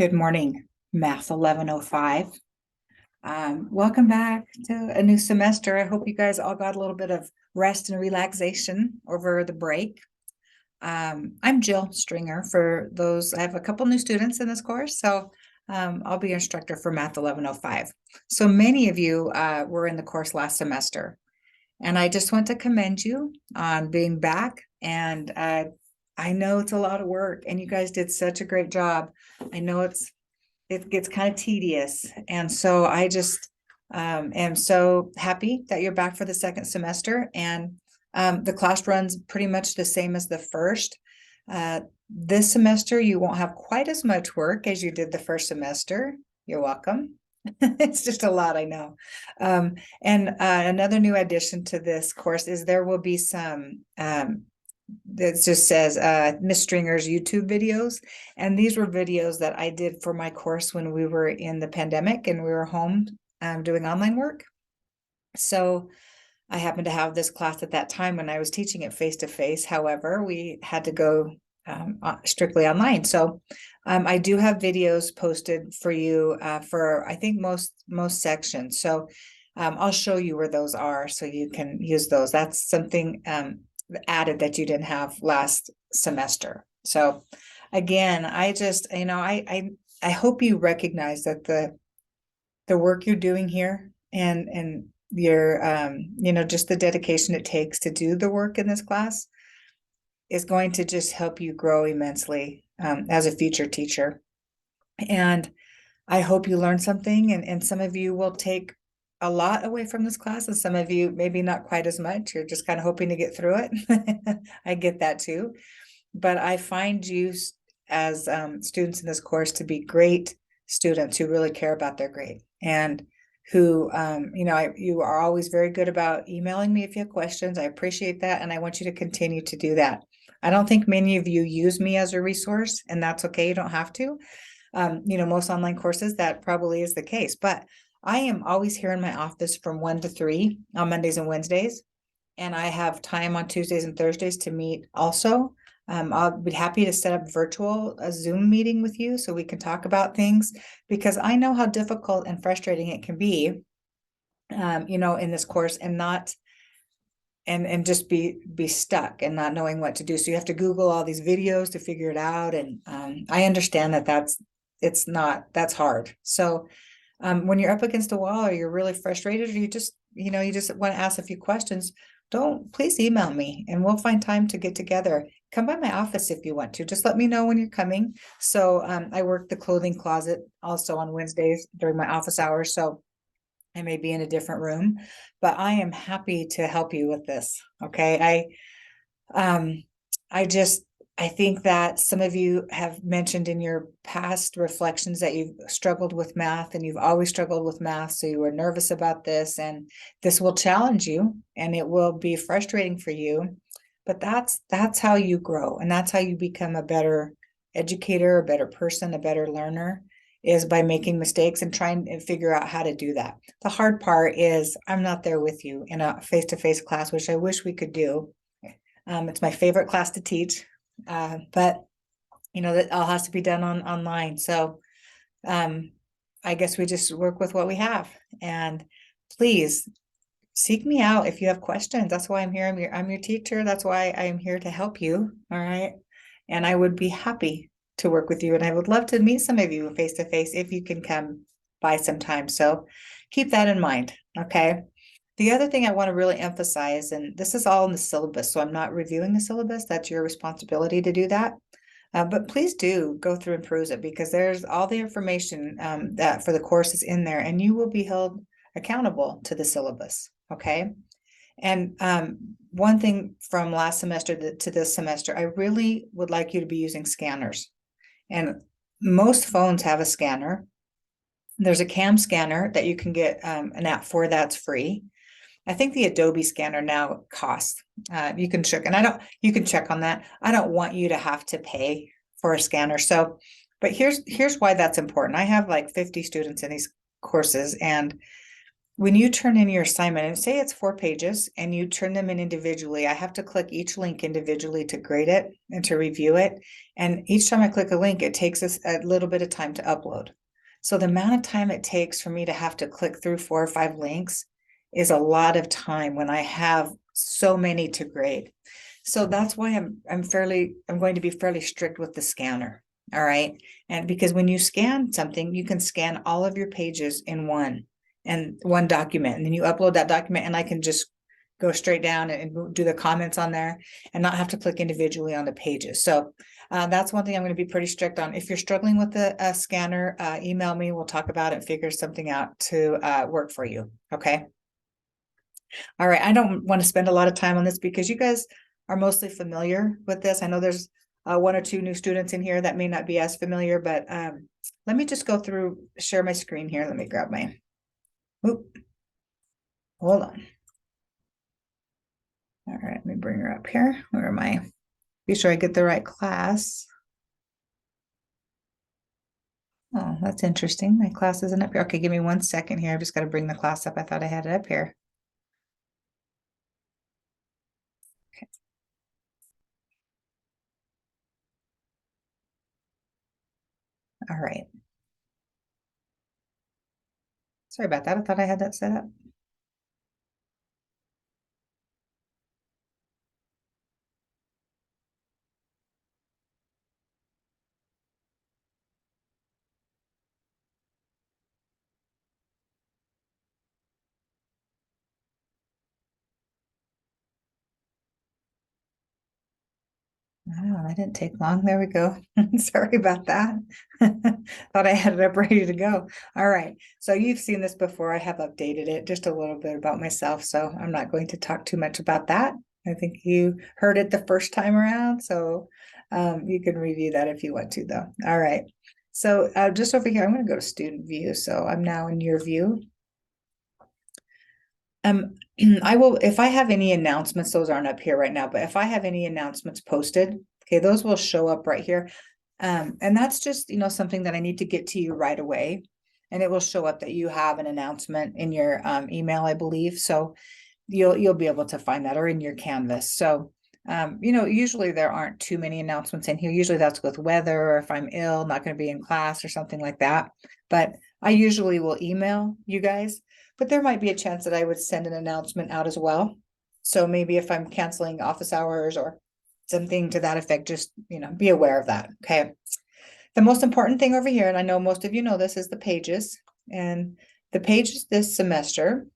Good morning, Math 1105. Welcome back to a new semester. I hope you guys all got a little bit of rest and relaxation over the break. I'm Jill Stringer. For those, I have a couple new students in this course, so I'll be your instructor for Math 1105. So many of you were in the course last semester, and I just want to commend you on being back. And I know it's a lot of work, and you guys did such a great job. I know it gets kind of tedious. And so I just am so happy that you're back for the second semester. And the class runs pretty much the same as the first. This semester, you won't have quite as much work as you did the first semester. You're welcome. It's just a lot, I know. And another new addition to this course is there will be some that just says Miss Stringer's YouTube videos. And these were videos that I did for my course when we were in the pandemic and we were home doing online work. So I happened to have this class at that time when I was teaching it face to face. However, we had to go strictly online. So I do have videos posted for you for I think most sections. So I'll show you where those are so you can use those. That's something added that you didn't have last semester. So again, I just, I hope you recognize that the work you're doing here and your just the dedication it takes to do the work in this class is going to just help you grow immensely as a future teacher. And I hope you learn something, and some of you will take a lot away from this class, and some of you maybe not quite as much. You're just kind of hoping to get through it. I get that too. But I find you as students in this course to be great students who really care about their grade, and who, you are always very good about emailing me if you have questions. I appreciate that, and I want you to continue to do that. I don't think many of you use me as a resource, and that's okay. You don't have to. Most online courses, that probably is the case, but I am always here in my office from 1 to 3 on Mondays and Wednesdays. And I have time on Tuesdays and Thursdays to meet also. I'll be happy to set up a Zoom meeting with you so we can talk about things, because I know how difficult and frustrating it can be, in this course, and not and just be stuck and not knowing what to do. So you have to Google all these videos to figure it out. And I understand that's hard. So when you're up against a wall, or you're really frustrated, or you just want to ask a few questions, please email me and we'll find time to get together. Come by my office if you want to. Just let me know when you're coming. So I work the clothing closet also on Wednesdays during my office hours. So I may be in a different room, but I am happy to help you with this. Okay. I think that some of you have mentioned in your past reflections that you've struggled with math, and you've always struggled with math. So you were nervous about this, and this will challenge you, and it will be frustrating for you. But that's how you grow, and that's how you become a better educator, a better person, a better learner, is by making mistakes and trying to figure out how to do that. The hard part is I'm not there with you in a face-to-face class, which I wish we could do. It's my favorite class to teach. But that all has to be done online. So I guess we just work with what we have. And please seek me out if you have questions. That's why I'm here. I'm your teacher. That's why I'm here to help you. All right. And I would be happy to work with you. And I would love to meet some of you face to face if you can come by sometime. So keep that in mind. Okay. The other thing I want to really emphasize, and this is all in the syllabus, so I'm not reviewing the syllabus. That's your responsibility to do that. But please do go through and peruse it, because there's all the information that for the course is in there, and you will be held accountable to the syllabus. Okay. And one thing from last semester to this semester, I really would like you to be using scanners. And most phones have a scanner. There's a cam scanner that you can get an app for that's free. I think the Adobe scanner now costs. You can check, and you can check on that. I don't want you to have to pay for a scanner. So, but here's why that's important. I have like 50 students in these courses, and when you turn in your assignment, and say it's 4 pages and you turn them in individually, I have to click each link individually to grade it and to review it. And each time I click a link, it takes us a little bit of time to upload. So the amount of time it takes for me to have to click through 4 or 5 links is a lot of time when I have so many to grade. So that's why I'm going to be fairly strict with the scanner. All right. And because when you scan something, you can scan all of your pages in one document, and then you upload that document, and I can just go straight down and do the comments on there and not have to click individually on the pages. So that's one thing I'm going to be pretty strict on. If you're struggling with the scanner, email me. We'll talk about it, figure something out to work for you. Okay. All right. I don't want to spend a lot of time on this because you guys are mostly familiar with this. I know there's 1 or 2 new students in here that may not be as familiar, but let me just go through, share my screen here. Let me grab my, oop, hold on. All right, let me bring her up here. Where am I? Be sure I get the right class. Oh, that's interesting. My class isn't up here. Okay, give me 1 second here. I've just got to bring the class up. I thought I had it up here. Okay. All right. Sorry about that. I thought I had that set up. Oh, that didn't take long. There we go. Sorry about that. Thought I had it up ready to go. All right. So you've seen this before. I have updated it just a little bit about myself. So I'm not going to talk too much about that. I think you heard it the first time around. So you can review that if you want to, though. All right. So just over here, I'm going to go to student view. So I'm now in your view. I will, if I have any announcements, those aren't up here right now, but if I have any announcements posted, okay, those will show up right here. And that's just, something that I need to get to you right away. And it will show up that you have an announcement in your email, I believe. So you'll be able to find that, or in your Canvas. So usually there aren't too many announcements in here. Usually that's with weather, or if I'm ill, not going to be in class or something like that. But I usually will email you guys, but there might be a chance that I would send an announcement out as well. So maybe if I'm canceling office hours or something to that effect, just, be aware of that. Okay. The most important thing over here, and I know most of you know this, is the pages. And the pages this semester.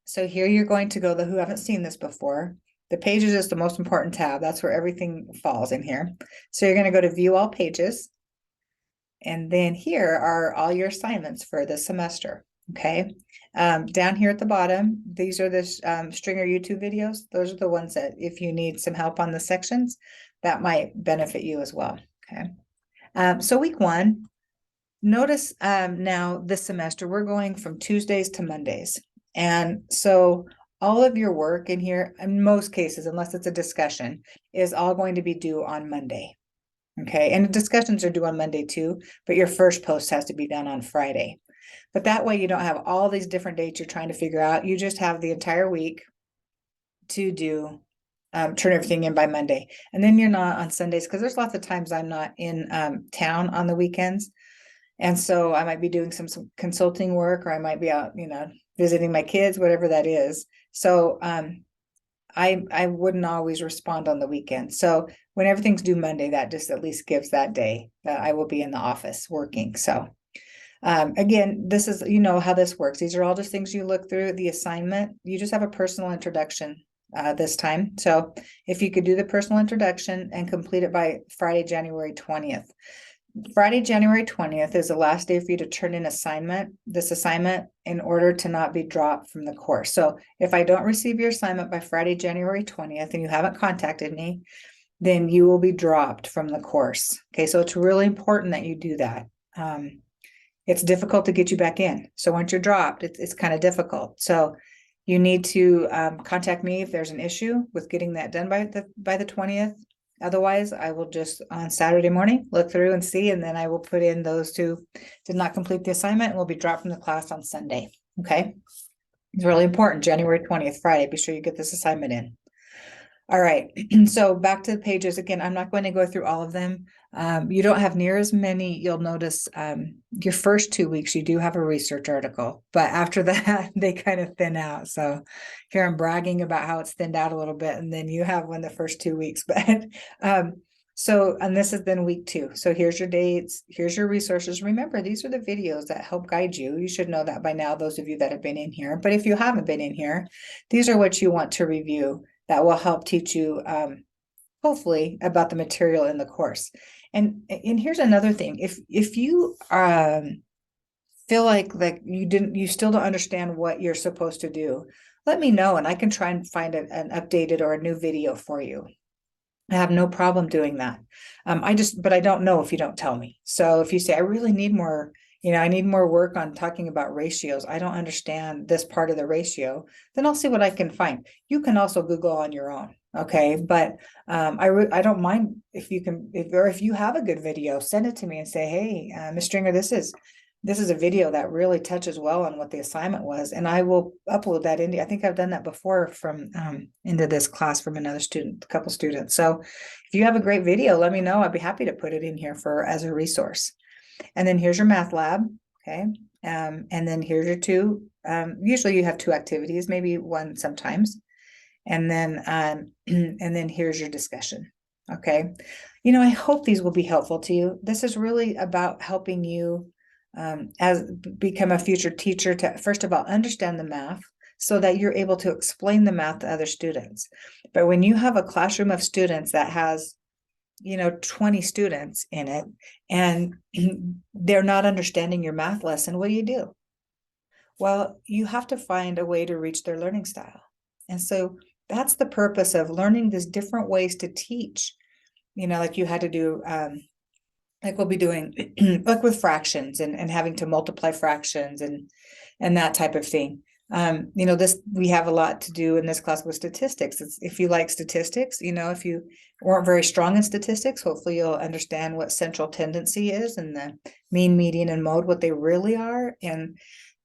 So here you're going to go, who haven't seen this before. The pages is the most important tab. That's where everything falls in here. So you're going to go to view all pages. And then here are all your assignments for this semester. Okay. Down here at the bottom, these are the Stringer YouTube videos. Those are the ones that if you need some help on the sections, that might benefit you as well. Okay. So week 1, notice now this semester, we're going from Tuesdays to Mondays. And so all of your work in here, in most cases, unless it's a discussion, is all going to be due on Monday. Okay. And discussions are due on Monday too, but your first post has to be done on Friday. But that way you don't have all these different dates you're trying to figure out. You just have the entire week to do, turn everything in by Monday. And then you're not on Sundays, because there's lots of times I'm not in town on the weekends. And so I might be doing some consulting work, or I might be out, visiting my kids, whatever that is. So I wouldn't always respond on the weekend. So when everything's due Monday, that just at least gives that day that I will be in the office working. So again, this is, how this works. These are all just things you look through. The assignment, you just have a personal introduction this time. So if you could do the personal introduction and complete it by Friday, January 20th. Friday, January 20th is the last day for you to turn in this assignment, in order to not be dropped from the course. So if I don't receive your assignment by Friday, January 20th, and you haven't contacted me, then you will be dropped from the course. Okay, so it's really important that you do that. It's difficult to get you back in. So once you're dropped, it's kind of difficult. So you need to contact me if there's an issue with getting that done by the 20th. Otherwise, I will just on Saturday morning look through and see, and then I will put in those who did not complete the assignment and will be dropped from the class on Sunday. Okay, it's really important. January 20th, Friday. Be sure you get this assignment in. All right, so back to the pages again. I'm not going to go through all of them. You don't have near as many. You'll notice your first 2 weeks, you do have a research article, but after that, they kind of thin out. So here I'm bragging about how it's thinned out a little bit, and then you have one the first 2 weeks. But and this is then week 2. So here's your dates, here's your resources. Remember, these are the videos that help guide you. You should know that by now, those of you that have been in here. But if you haven't been in here, these are what you want to review that will help teach you, hopefully, about the material in the course. And here's another thing. If you feel like you still don't understand what you're supposed to do, let me know and I can try and find an updated or a new video for you. I have no problem doing that. But I don't know if you don't tell me. So if you say, I really need more, I need more work on talking about ratios, I don't understand this part of the ratio, then I'll see what I can find. You can also Google on your own. Okay. But I don't mind if you can, if you have a good video, send it to me and say, hey, Ms. Stringer, this is a video that really touches well on what the assignment was, and I will upload that into, I think I've done that before from into this class from another student, a couple students. So if you have a great video, let me know. I'd be happy to put it in here as a resource. And then here's your math lab. Okay. And then here's your 2, usually you have 2 activities, maybe 1 sometimes. And then here's your discussion. Okay. I hope these will be helpful to you. This is really about helping you as become a future teacher to, first of all, understand the math so that you're able to explain the math to other students. But when you have a classroom of students that has 20 students in it and they're not understanding your math lesson, what do? Well, you have to find a way to reach their learning style. And so that's the purpose of learning these different ways to teach, like you had to do, like we'll be doing like with fractions and having to multiply fractions and that type of thing. This, we have a lot to do in this class with statistics. If you like statistics, if you weren't very strong in statistics, hopefully you'll understand what central tendency is and the mean, median, and mode, what they really are. And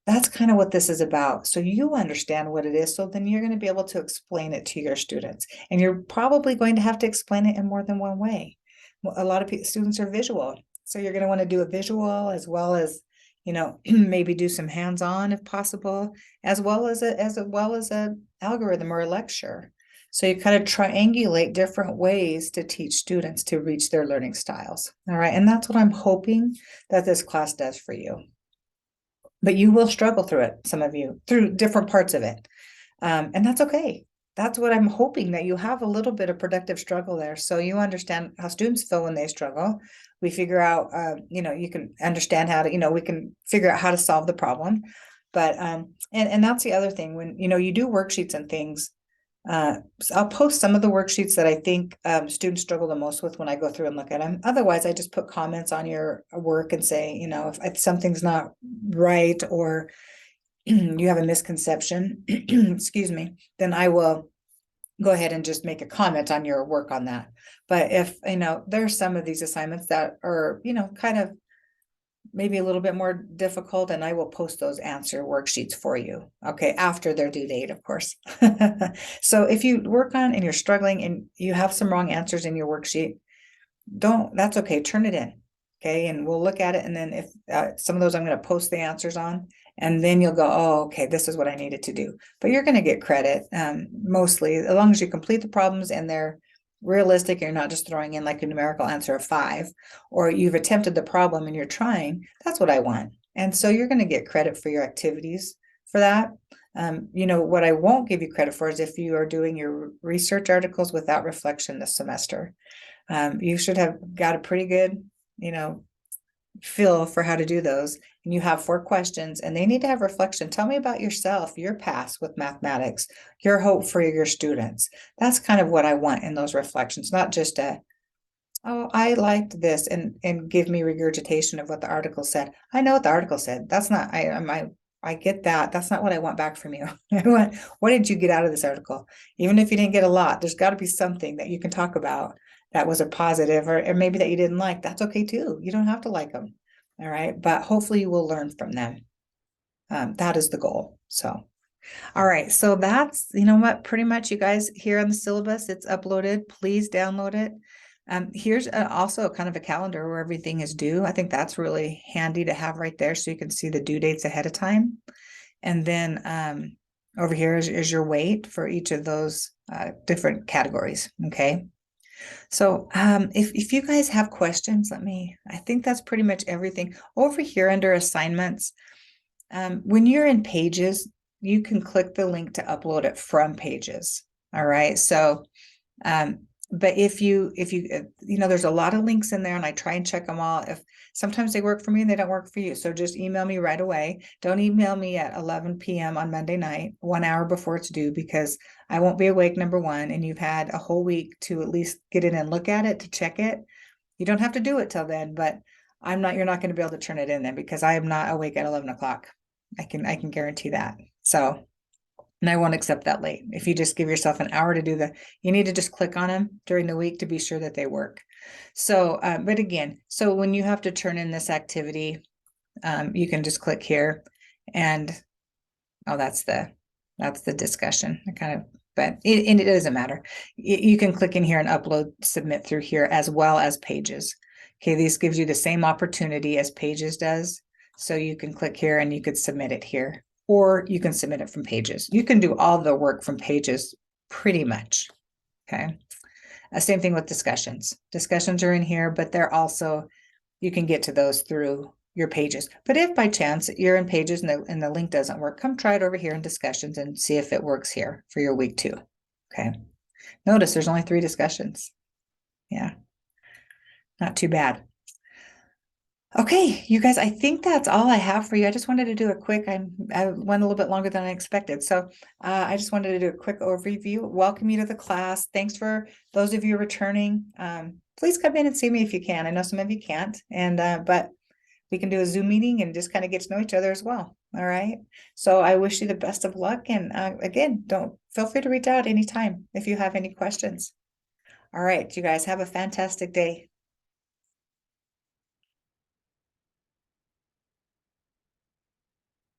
that's kind of what this is about. So you understand what it is. So then you're going to be able to explain it to your students. And you're probably going to have to explain it in more than one way. A lot of students are visual. So you're going to want to do a visual as well as, maybe do some hands-on if possible, as well as a algorithm or a lecture. So you kind of triangulate different ways to teach students to reach their learning styles. All right. And that's what I'm hoping that this class does for you. But you will struggle through it, some of you, through different parts of it. And that's okay. That's what I'm hoping, that you have a little bit of productive struggle there. So you understand how students feel when they struggle. We figure out, you can understand how to, we can figure out how to solve the problem. But, and that's the other thing when, you do worksheets and things. So I'll post some of the worksheets that I think students struggle the most with when I go through and look at them. Otherwise, I just put comments on your work and say, if something's not right or you have a misconception, excuse me, then I will go ahead and just make a comment on your work on that. But if, there's some of these assignments that are, kind of maybe a little bit more difficult, and I will post those answer worksheets for you. Okay, after their due date, of course. So if you work on and you're struggling and you have some wrong answers in your worksheet, that's okay, turn it in. Okay, and we'll look at it. And then if some of those I'm going to post the answers on, and then you'll go, oh, okay, this is what I needed to do. But you're going to get credit mostly, as long as you complete the problems and they're realistic, you're not just throwing in like a numerical answer of 5, or you've attempted the problem and you're trying. That's what I want. And so you're going to get credit for your activities for that. What I won't give you credit for is if you are doing your research articles without reflection this semester. You should have got a pretty good, feel for how to do those. And you have 4 questions and they need to have reflection. Tell me about yourself, your past with mathematics, your hope for your students. That's kind of what I want in those reflections, not just oh, I liked this and give me regurgitation of what the article said. I know what the article said. That's not, I get that. That's not what I want back from you. I want, what did you get out of this article? Even if you didn't get a lot, there's got to be something that you can talk about that was a positive, or maybe that you didn't like. That's okay too. You don't have to like them. All right. But hopefully you will learn from them. That is the goal. So, all right. So that's, you know what, pretty much you guys here on the syllabus, it's uploaded. Please download it. Here's also kind of a calendar where everything is due. I think that's really handy to have right there so you can see the due dates ahead of time. And then over here is your weight for each of those different categories. Okay. So if you guys have questions, I think that's pretty much everything. Over here under assignments, when you're in Pages, you can click the link to upload it from Pages. All right. So, but if you there's a lot of links in there and I try and check them all. If sometimes they work for me and they don't work for you. So just email me right away. Don't email me at 11 p.m. on Monday night, 1 hour before it's due, because I won't be awake, number one, and you've had a whole week to at least get in and look at it, to check it. You don't have to do it till then, but you're not going to be able to turn it in then because I am not awake at 11 o'clock. I can guarantee that. So, and I won't accept that late. If you just give yourself an hour to do you need to just click on them during the week to be sure that they work. So, but again, so when you have to turn in this activity, you can just click here and, oh, that's the discussion. But it doesn't matter. You can click in here and upload, submit through here as well as Pages. Okay, this gives you the same opportunity as Pages does. So you can click here and you could submit it here, or you can submit it from Pages. You can do all the work from Pages pretty much. Okay. Same thing with discussions. Discussions are in here, but they're also, you can get to those through your Pages. But if by chance you're in Pages and the link doesn't work, come try it over here in discussions and see if it works here for your week 2. Okay. Notice there's only 3 discussions. Yeah. Not too bad. Okay, you guys, I think that's all I have for you. I just wanted to do a quick, I went a little bit longer than I expected. So I just wanted to do a quick overview. Welcome you to the class. Thanks for those of you returning. Please come in and see me if you can. I know some of you can't, but we can do a Zoom meeting and just kind of get to know each other as well. All right. So I wish you the best of luck. And again, feel free to reach out anytime if you have any questions. All right, you guys have a fantastic day.